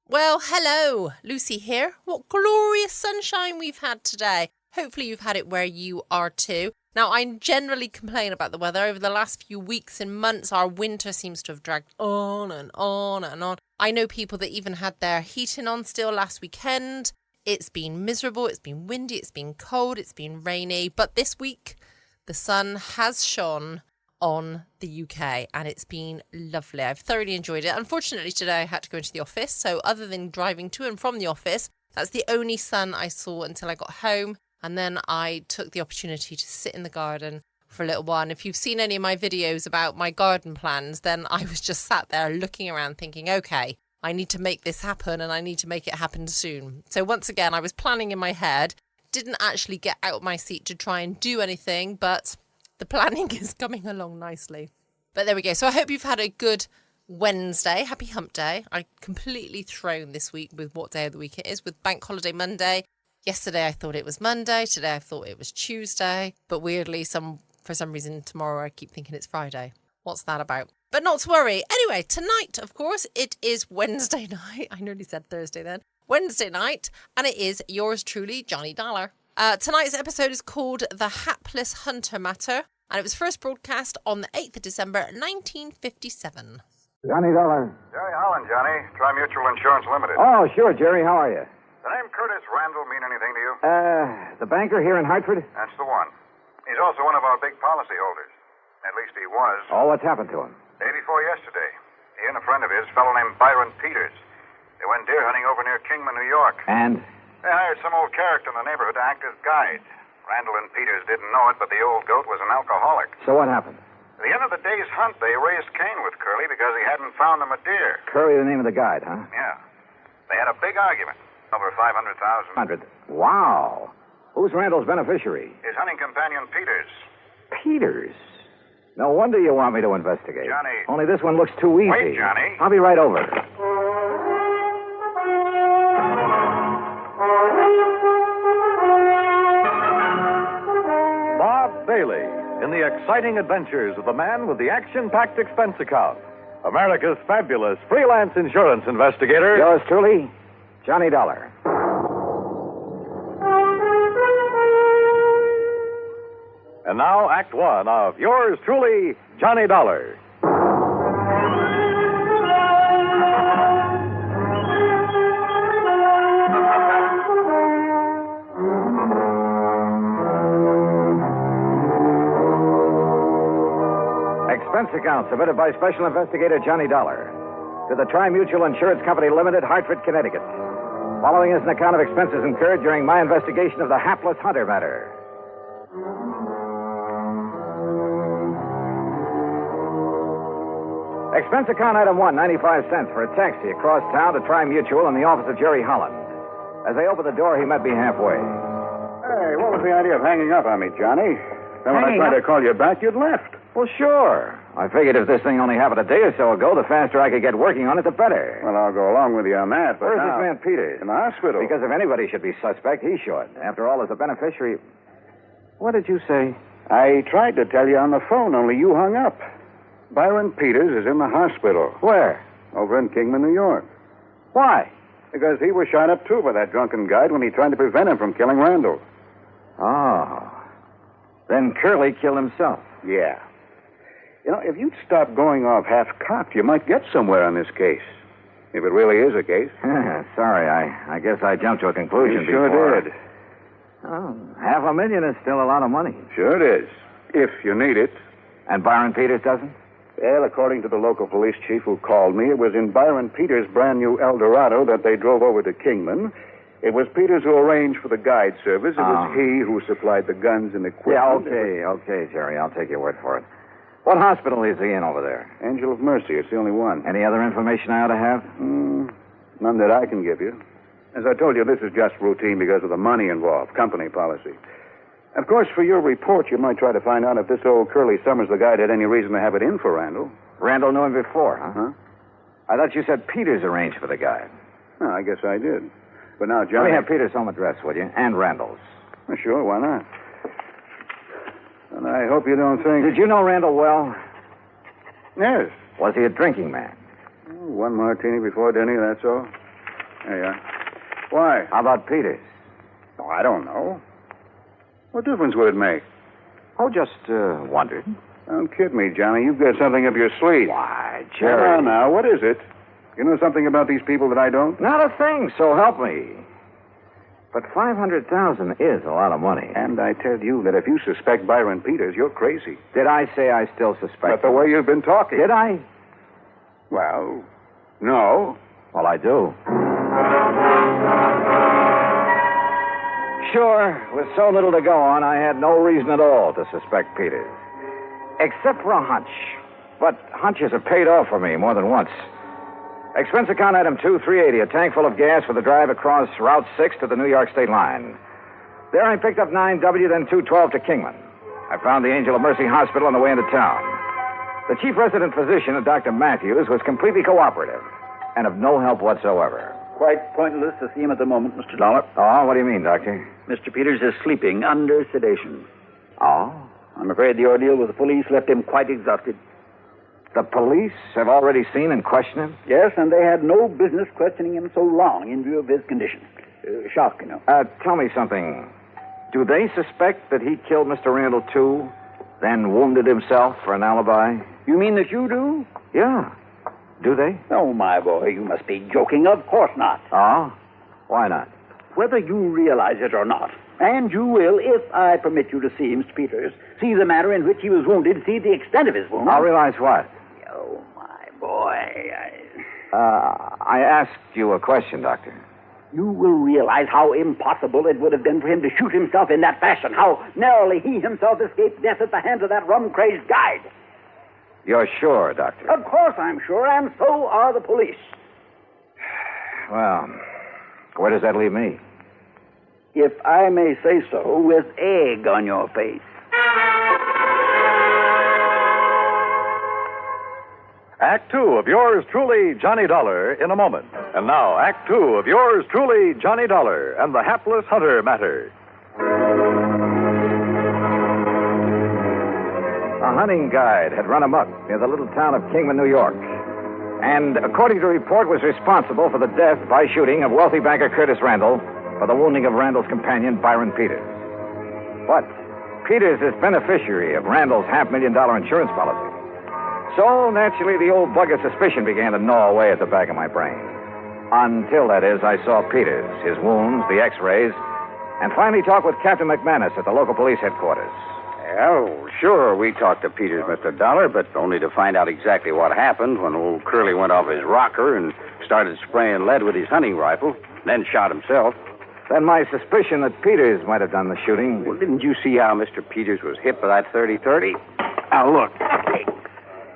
Well, hello, Lucy here. What glorious sunshine we've had today. Hopefully you've had it where you are too. Now, I generally complain about the weather. Over the last few weeks and months, our winter seems to have dragged on and on and on. I know people that even had their heating on still last weekend. It's been miserable, it's been windy, it's been cold, it's been rainy. But this week, the sun has shone on the UK and it's been lovely. I've thoroughly enjoyed it. Unfortunately, today I had to go into the office. So other than driving to and from the office, that's the only sun I saw until I got home. And then I took the opportunity to sit in the garden for a little while. And if you've seen any of my videos about my garden plans, then I was just sat there looking around thinking, okay, I need to make this happen and I need to make it happen soon. So once again, I was planning in my head, didn't actually get out of my seat to try and do anything, but the planning is coming along nicely. But there we go. So I hope you've had a good Wednesday. Happy hump day. I'm completely thrown this week with what day of the week it is, with Bank Holiday Monday. Yesterday I thought it was Monday. Today I thought it was Tuesday. But weirdly, for some reason, tomorrow I keep thinking it's Friday. What's that about? But not to worry. Anyway, tonight, of course, it is Wednesday night. I nearly said Thursday then. Wednesday night. And it is yours truly, Johnny Dollar. Tonight's episode is called The Hapless Hunter Matter. And it was first broadcast on the 8th of December, 1957. Johnny Dollar. Jerry Holland, Johnny. Tri-Mutual Insurance Limited. Oh, sure, Jerry. How are you? The name Curtis Randall mean anything to you? The banker here in Hartford? That's the one. He's also one of our big policy holders. At least he was. Oh, what's happened to him? Day before yesterday, he and a friend of his, a fellow named Byron Peters, they went deer hunting over near Kingman, New York. And? They hired some old character in the neighborhood to act as guide. Randall and Peters didn't know it, but the old goat was an alcoholic. So what happened? At the end of the day's hunt, they raised Cain with Curly because he hadn't found them a deer. Curly, the name of the guide, huh? Yeah. They had a big argument. Over 500,000. 100. Wow. Who's Randall's beneficiary? His hunting companion, Peters. Peters? No wonder you want me to investigate. Johnny. Only this one looks too easy. Wait, Johnny. I'll be right over. Bob Bailey in the exciting adventures of the man with the action-packed expense account. America's fabulous freelance insurance investigator. Yours truly, Johnny Dollar. And now, Act One of yours truly, Johnny Dollar. Expense account submitted by Special Investigator Johnny Dollar to the Tri-Mutual Insurance Company Limited, Hartford, Connecticut. Following is an account of expenses incurred during my investigation of the Hapless Hunter matter. Expense account item 1, 95 cents for a taxi across town to Tri-Mutual in the office of Jerry Holland. As I opened the door, he met me halfway. Hey, what was the idea of hanging up on me, Johnny? Then when I tried to call you back, you'd left. Well, sure. I figured if this thing only happened a day or so ago, the faster I could get working on it, the better. Well, I'll go along with you on that, but Where's now... this man Peters? In the hospital. Because if anybody should be suspect, he should. After all, as a beneficiary... What did you say? I tried to tell you on the phone, only you hung up. Byron Peters is in the hospital. Where? Over in Kingman, New York. Why? Because he was shot up, too, by that drunken guide when he tried to prevent him from killing Randall. Oh. Then Curly killed himself. Yeah. You know, if you'd stop going off half-cocked, you might get somewhere on this case. If it really is a case. Sorry, I guess I jumped to a conclusion You sure before. did. Oh, $500,000 is still a lot of money. Sure it is. If you need it. And Byron Peters doesn't? Well, according to the local police chief who called me, it was in Byron Peters' brand new Eldorado that they drove over to Kingman. It was Peters who arranged for the guide service. It was he who supplied the guns and equipment. Yeah, okay, Jerry. I'll take your word for it. What hospital is he in over there? Angel of Mercy. It's the only one. Any other information I ought to have? None that I can give you. As I told you, this is just routine because of the money involved, company policy. Of course, for your report, you might try to find out if this old Curly Summers, the guide, had any reason to have it in for Randall. Randall knew him before, huh? Huh? I thought you said Peters arranged for the guide. Oh, I guess I did. But now, Let Johnny... me have Peters' home address, will you? And Randall's. Well, sure, why not? And I hope you don't think... Did you know Randall well? Yes. Was he a drinking man? One martini before dinner, that's all. There you are. Why? How about Peters? Oh, I don't know. What difference would it make? Oh, just wondered. Don't kid me, Johnny. You've got something up your sleeve. Why, Come Jerry. on now. What is it? You know something about these people that I don't? Not a thing, so help me. But $500,000 is a lot of money. And I tell you that if you suspect Byron Peters, you're crazy. Did I say I still suspect But the him? way you've been talking. Did I? Well, no. Well, I do. Sure, with so little to go on, I had no reason at all to suspect Peters. Except for a hunch. But hunches have paid off for me more than once. Expense account item 2380, a tank full of gas for the drive across Route 6 to the New York state line. There I picked up 9W, then 212 to Kingman. I found the Angel of Mercy Hospital on the way into town. The chief resident physician, Dr. Matthews, was completely cooperative and of no help whatsoever. Quite pointless to see him at the moment, Mr. Dollar. Oh, what do you mean, Doctor? Mr. Peters is sleeping under sedation. Oh? I'm afraid the ordeal with the police left him quite exhausted. The police have already seen and questioned him? Yes, and they had no business questioning him so long in view of his condition. Shock, you know. Tell me something. Do they suspect that he killed Mr. Randall, too, then wounded himself for an alibi? You mean that you do? Yeah. Do they? Oh, my boy, you must be joking. Of course not. Oh? Why not? Whether you realize it or not, and you will, if I permit you to see Mr. Peters, see the manner in which he was wounded, see the extent of his wound. I'll realize what? Oh, my boy, I asked you a question, Doctor. You will realize how impossible it would have been for him to shoot himself in that fashion, how narrowly he himself escaped death at the hands of that rum-crazed guide. You're sure, Doctor? Of course I'm sure, and so are the police. Well, where does that leave me? If I may say so, with egg on your face. Act Two of yours truly, Johnny Dollar, in a moment. And now, Act Two of yours truly, Johnny Dollar, and the Hapless Hunter matter. A hunting guide had run amok near the little town of Kingman, New York, and, according to report, was responsible for the death by shooting of wealthy banker Curtis Randall for the wounding of Randall's companion, Byron Peters. But Peters is beneficiary of Randall's $500,000 insurance policy. So, naturally, the old bug of suspicion began to gnaw away at the back of my brain. Until, that is, I saw Peters, his wounds, the x-rays, and finally talked with Captain McManus at the local police headquarters. Well, sure, we talked to Peters, Mr. Dollar, but only to find out exactly what happened when old Curly went off his rocker and started spraying lead with his hunting rifle, then shot himself. Then my suspicion that Peters might have done the shooting. Well, didn't you see how Mr. Peters was hit by that 30-30? Now, look.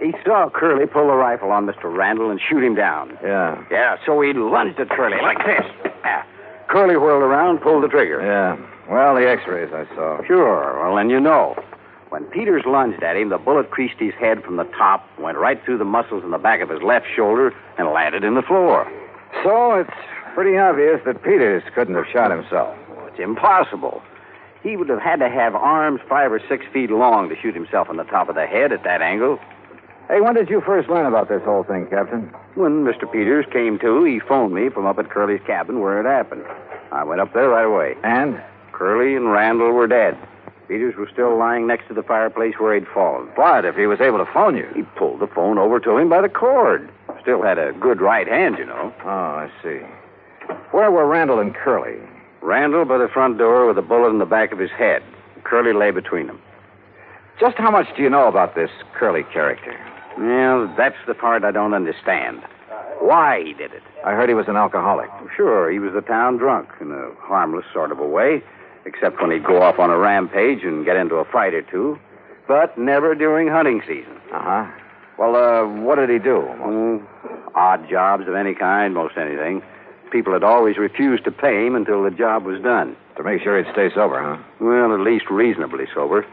He saw Curly pull the rifle on Mr. Randall and shoot him down. Yeah. Yeah, so he lunged at Curly like this. Curly whirled around, pulled the trigger. Yeah. Well, the x-rays I saw. Sure. Well, then you know. When Peters lunged at him, the bullet creased his head from the top, went right through the muscles in the back of his left shoulder, and landed in the floor. So it's pretty obvious that Peters couldn't have shot himself. Well, it's impossible. He would have had to have arms 5 or 6 feet long to shoot himself in the top of the head at that angle. Hey, when did you first learn about this whole thing, Captain? When Mr. Peters came to, he phoned me from up at Curly's cabin where it happened. I went up there right away. And? Curly and Randall were dead. Peters was still lying next to the fireplace where he'd fallen. What, if he was able to phone you? He pulled the phone over to him by the cord. Still had a good right hand, you know. Oh, I see. Where were Randall and Curly? Randall by the front door with a bullet in the back of his head. Curly lay between them. Just how much do you know about this Curly character? Well, that's the part I don't understand. Why he did it. I heard he was an alcoholic. Sure, he was a town drunk in a harmless sort of a way, except when he'd go off on a rampage and get into a fight or two, but never during hunting season. Uh-huh. Well, what did he do? Odd jobs of any kind, most anything. People had always refused to pay him until the job was done. To make sure he'd stay sober, huh? Well, at least reasonably sober.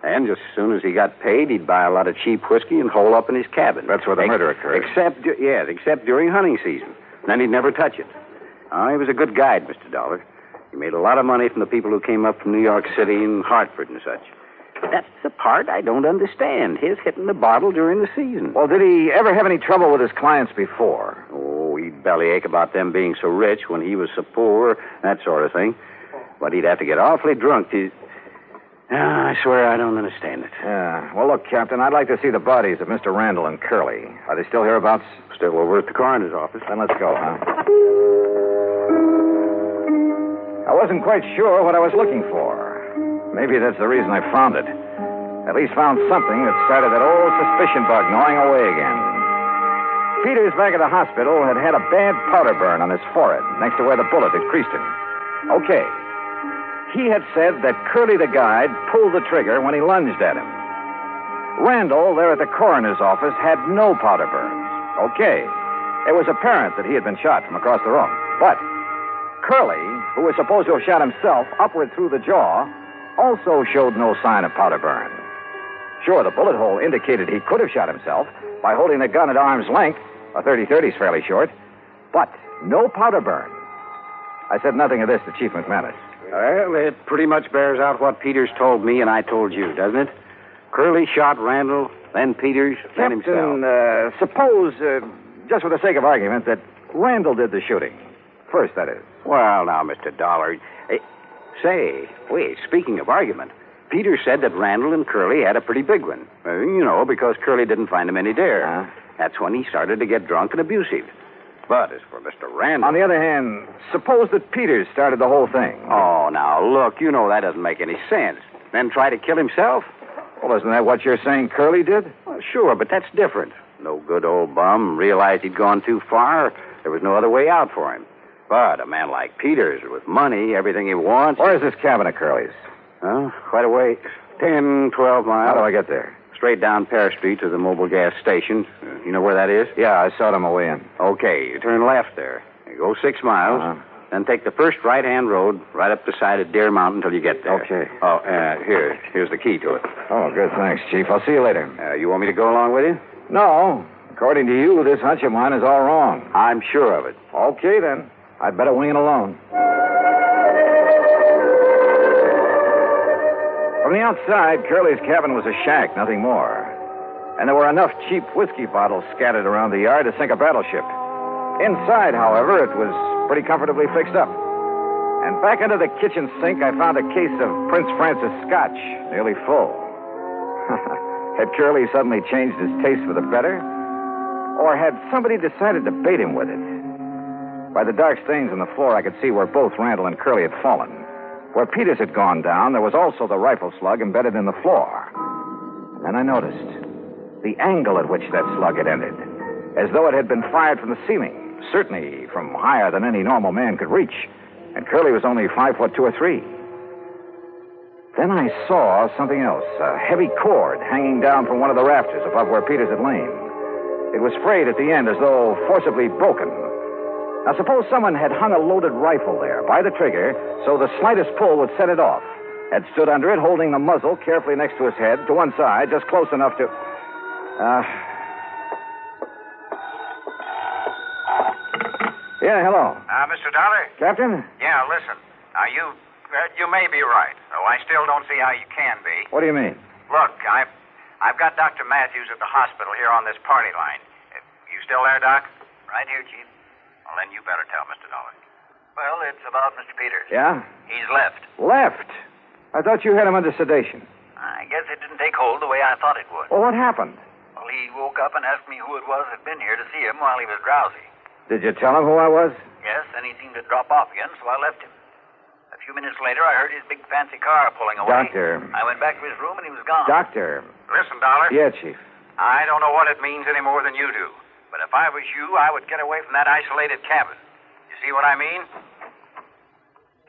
And just as soon as he got paid, he'd buy a lot of cheap whiskey and hole up in his cabin. That's where the murder occurred. Except during hunting season. Then he'd never touch it. He was a good guide, Mr. Dollar. He made a lot of money from the people who came up from New York City and Hartford and such. That's the part I don't understand, his hitting the bottle during the season. Well, did he ever have any trouble with his clients before? Oh, he'd bellyache about them being so rich when he was so poor, that sort of thing. But he'd have to get awfully drunk to... I swear I don't understand it. Yeah. Well, look, Captain, I'd like to see the bodies of Mr. Randall and Curly. Are they still hereabouts? Still over at the coroner's office. Then let's go, huh? I wasn't quite sure what I was looking for. Maybe that's the reason I found it. At least found something that started that old suspicion bug gnawing away again. Peters, back at the hospital, had had a bad powder burn on his forehead, next to where the bullet had creased him. Okay. He had said that Curly the guide pulled the trigger when he lunged at him. Randall, there at the coroner's office, had no powder burns. Okay. It was apparent that he had been shot from across the room. But Curly, who was supposed to have shot himself upward through the jaw, also showed no sign of powder burn. Sure, the bullet hole indicated he could have shot himself by holding the gun at arm's length. A .30-30 is fairly short. But no powder burn. I said nothing of this to Chief McManus. Well, it pretty much bears out what Peters told me and I told you, doesn't it? Curly shot Randall, then Peters, then himself. Captain, suppose, just for the sake of argument, that Randall did the shooting. First, that is. Well, now, Mr. Dollar... Wait, speaking of argument, Peters said that Randall and Curly had a pretty big one. Because Curly didn't find him any dare. That's when he started to get drunk and abusive. But as for Mr. Randall... On the other hand, suppose that Peters started the whole thing. Oh, now, look, that doesn't make any sense. Then try to kill himself? Well, isn't that what you're saying Curly did? Well, sure, but that's different. No good old bum realized he'd gone too far. There was no other way out for him. But a man like Peters, with money, everything he wants... Where's this cabin of Curly's? Quite a way. 10, 12 miles. How do I get there? Straight down Pear Street to the mobile gas station. You know where that is? Yeah, I saw it on my way in. Okay, you turn left there. You go 6 miles, then take the first right-hand road right up the side of Deer Mountain until you get there. Okay. Oh, here's the key to it. Oh, good, thanks, Chief. I'll see you later. You want me to go along with you? No. According to you, this hunch of mine is all wrong. I'm sure of it. Okay, then. I'd better wing it alone. From the outside, Curly's cabin was a shack, nothing more. And there were enough cheap whiskey bottles scattered around the yard to sink a battleship. Inside, however, it was pretty comfortably fixed up. And back under the kitchen sink, I found a case of Prince Francis Scotch, nearly full. Had Curly suddenly changed his taste for the better? Or had somebody decided to bait him with it? By the dark stains on the floor, I could see where both Randall and Curly had fallen. Where Peters had gone down, there was also the rifle slug embedded in the floor. And then I noticed the angle at which that slug had ended, as though it had been fired from the ceiling, certainly from higher than any normal man could reach. And Curly was only 5 foot 2 or 3. Then I saw something else, a heavy cord hanging down from one of the rafters above where Peters had lain. It was frayed at the end as though forcibly broken. Now, suppose someone had hung a loaded rifle there by the trigger so the slightest pull would set it off, had stood under it holding the muzzle carefully next to his head to one side, just close enough to... Yeah, hello. Mr. Dollar? Captain? Yeah, listen. Now, you may be right, though I still don't see how you can be. What do you mean? Look, I've got Dr. Matthews at the hospital here on this party line. You still there, Doc? Right here, Chief. Well, then you better tell Mr. Dollar. Well, it's about Mr. Peters. Yeah? He's left. Left? I thought you had him under sedation. I guess it didn't take hold the way I thought it would. Well, what happened? Well, he woke up and asked me who it was that had been here to see him while he was drowsy. Did you tell him who I was? Yes, then he seemed to drop off again, so I left him. A few minutes later, I heard his big fancy car pulling away. Doctor. I went back to his room and he was gone. Doctor. Listen, Dollar. Yeah, Chief. I don't know what it means any more than you do. But if I was you, I would get away from that isolated cabin. You see what I mean?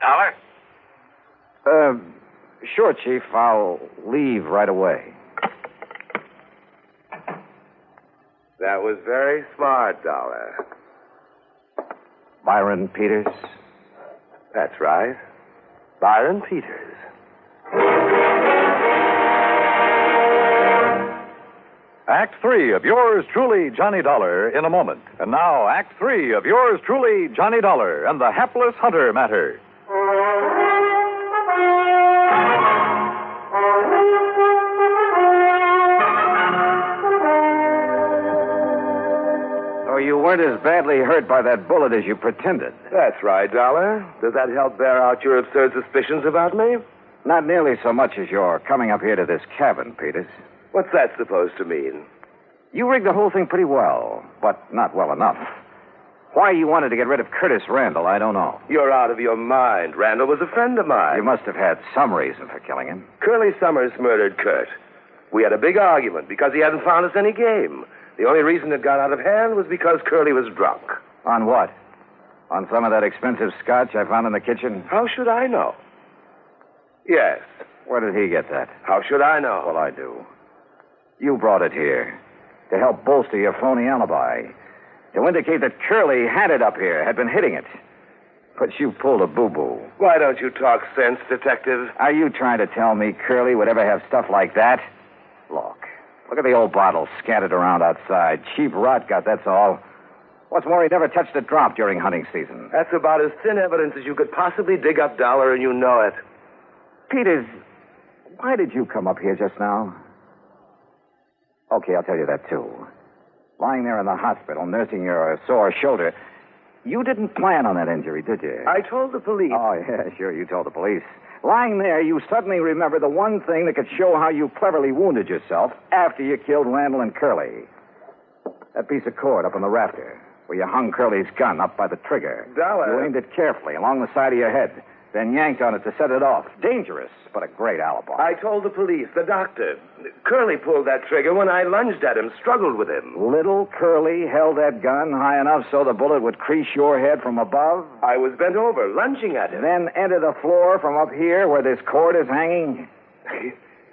Dollar? Sure, Chief. I'll leave right away. That was very smart, Dollar. Byron Peters? That's right. Byron Peters. Act 3 of yours truly, Johnny Dollar, in a moment. And now, Act 3 of yours truly, Johnny Dollar, and the Hapless Hunter matter. So you weren't as badly hurt by that bullet as you pretended. That's right, Dollar. Does that help bear out your absurd suspicions about me? Not nearly so much as your coming up here to this cabin, Peters. What's that supposed to mean? You rigged the whole thing pretty well, but not well enough. Why you wanted to get rid of Curtis Randall, I don't know. You're out of your mind. Randall was a friend of mine. You must have had some reason for killing him. Curly Summers murdered Kurt. We had a big argument because he hadn't found us any game. The only reason it got out of hand was because Curly was drunk. On what? On some of that expensive scotch I found in the kitchen? How should I know? Yes. Where did he get that? How should I know? Well, I do. You brought it here to help bolster your phony alibi, to indicate that Curly had it up here, had been hitting it. But you pulled a boo-boo. Why don't you talk sense, Detective? Are you trying to tell me Curly would ever have stuff like that? Look at the old bottle scattered around outside. Cheap rot gut, that's all. What's more, he never touched a drop during hunting season. That's about as thin evidence as you could possibly dig up, Dollar, and you know it. Peters, why did you come up here just now? Okay, I'll tell you that, too. Lying there in the hospital, nursing your sore shoulder, you didn't plan on that injury, did you? I told the police. Oh, yeah, sure, you told the police. Lying there, you suddenly remember the one thing that could show how you cleverly wounded yourself after you killed Randall and Curly. That piece of cord up on the rafter, where you hung Curly's gun up by the trigger. Dollar. You aimed it carefully along the side of your head, then yanked on it to set it off. Dangerous, but a great alibi. I told the police, the doctor. Curly pulled that trigger when I lunged at him, struggled with him. Little Curly held that gun high enough so the bullet would crease your head from above? I was bent over, lunging at him. Then enter the floor from up here where this cord is hanging?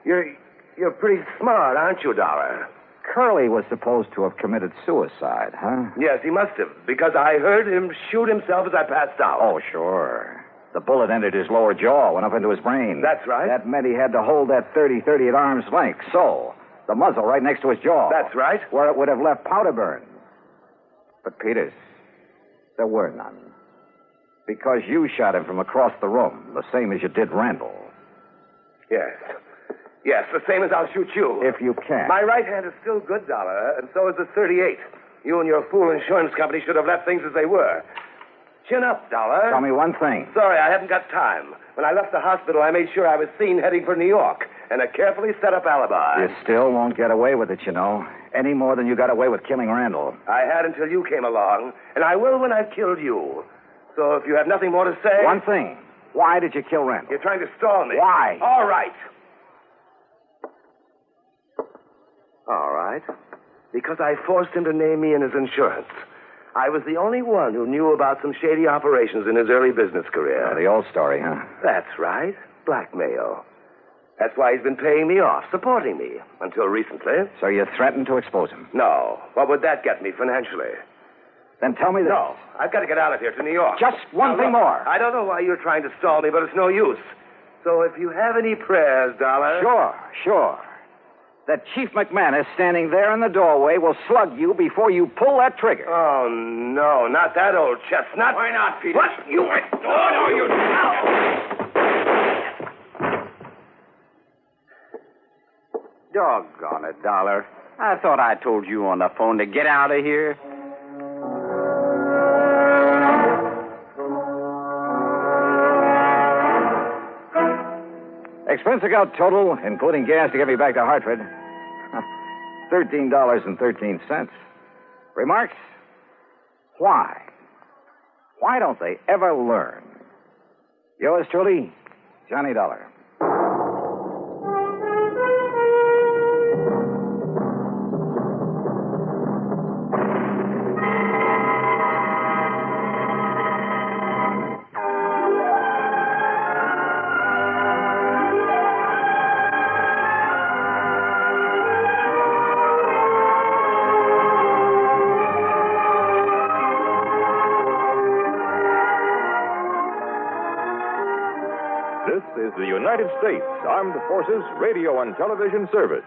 You're pretty smart, aren't you, Dollar? Curly was supposed to have committed suicide, huh? Yes, he must have, because I heard him shoot himself as I passed out. Oh, sure. The bullet entered his lower jaw, went up into his brain. That's right. That meant he had to hold that 30-30 at arm's length, so. The muzzle right next to his jaw. That's right. Where it would have left powder burns. But, Peters, there were none. Because you shot him from across the room, the same as you did Randall. Yes. Yes, the same as I'll shoot you. If you can. My right hand is still good, Dollar, and so is the 38. You and your fool insurance company should have left things as they were. Chin up, Dollar. Tell me one thing. Sorry, I haven't got time. When I left the hospital, I made sure I was seen heading for New York, and a carefully set up alibi. You still won't get away with it, you know. Any more than you got away with killing Randall. I had until you came along, and I will when I've killed you. So if you have nothing more to say... One thing. Why did you kill Randall? You're trying to stall me. Why? All right. All right. Because I forced him to name me in his insurance. I was the only one who knew about some shady operations in his early business career. The old story, huh? That's right. Blackmail. That's why he's been paying me off, supporting me, until recently. So you threatened to expose him? No. What would that get me financially? Then tell me this. No. I've got to get out of here to New York. Just one thing more. I don't know why you're trying to stall me, but it's no use. So if you have any prayers, Dollar... Sure. That Chief McManus standing there in the doorway will slug you before you pull that trigger. Oh, no, not that old chestnut. Why not, Peter? What? You... Oh, no, you... Doggone it, Dollar. I thought I told you on the phone to get out of here. Expense account total, including gas to get me back to Hartford, $13.13. Remarks? Why? Why don't they ever learn? Yours truly, Johnny Dollar. This is the United States Armed Forces Radio and Television Service.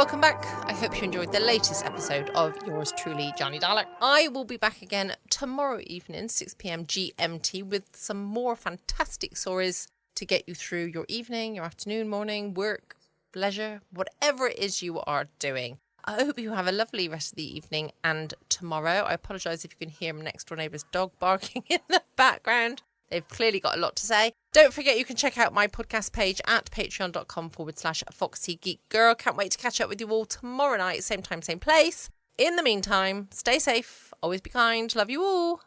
Welcome back. I hope you enjoyed the latest episode of yours truly, Johnny Dollar. I will be back again tomorrow evening, 6 p.m. GMT, with some more fantastic stories to get you through your evening, your afternoon, morning, work, leisure, whatever it is you are doing. I hope you have a lovely rest of the evening and tomorrow. I apologise if you can hear my next door neighbour's dog barking in the background. They've clearly got a lot to say. Don't forget you can check out my podcast page at patreon.com/FoxyGeekGirl. Can't wait to catch up with you all tomorrow night, same time, same place. In the meantime, stay safe, always be kind, love you all.